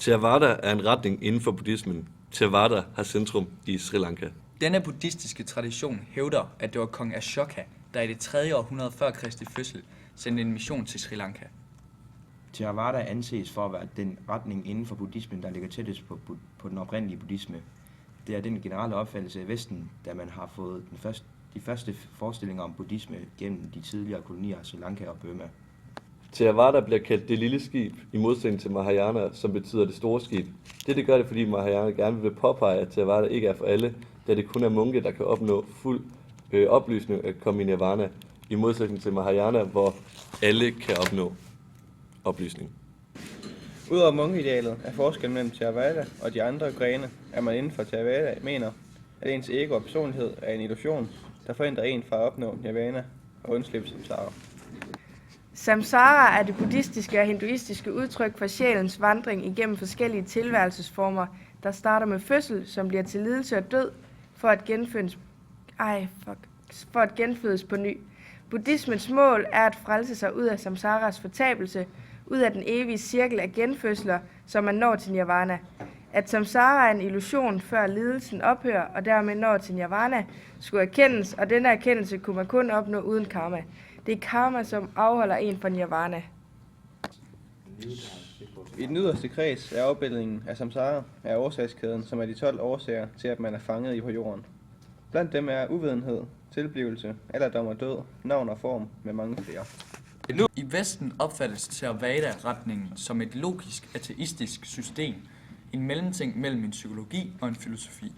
Theravada er en retning inden for buddhismen. Theravada har centrum i Sri Lanka. Denne buddhistiske tradition hævder, at det var kong Ashoka, der i det 3. århundrede før Kristi fødsel sendte en mission til Sri Lanka. Theravada anses for at være den retning inden for buddhismen, der ligger tættest på den oprindelige buddhisme. Det er den generelle opfattelse i Vesten, da man har fået de første forestillinger om buddhisme gennem de tidligere kolonier Sri Lanka og Burma. Theravada bliver kaldt det lille skib, i modsætning til Mahayana, som betyder det store skib. Det gør det, fordi Mahayana gerne vil påpege, at Theravada ikke er for alle, da det kun er munke, der kan opnå fuld oplysning at komme i nirvana, i modsætning til Mahayana, hvor alle kan opnå oplysning. Udover munkeidealet er forskellen mellem Theravada og de andre grene, at man inden for Theravada mener, at ens ego og personlighed er en illusion, der forhindrer en fra at opnå nirvana og undslippe samsara. Samsara er det buddhistiske og hinduistiske udtryk for sjælens vandring igennem forskellige tilværelsesformer, der starter med fødsel, som bliver til lidelse og død, for at genfødes på ny. Buddhismens mål er at frelse sig ud af samsaras fortabelse, ud af den evige cirkel af genfødsler, som man når til nirvana. At samsara er en illusion, før lidelsen ophører, og dermed når til nirvana, skulle erkendes, og denne erkendelse kunne man kun opnå uden karma. Det er karma, som afholder en fra nirvana. I den yderste kreds er afbildningen af samsara af årsagskæden, som er de 12 årsager til, at man er fanget på jorden. Blandt dem er uvidenhed, tilblivelse, alderdom og død, navn og form med mange flere. I Vesten opfattes Theravada-retningen som et logisk ateistisk system, en mellemting mellem en psykologi og en filosofi.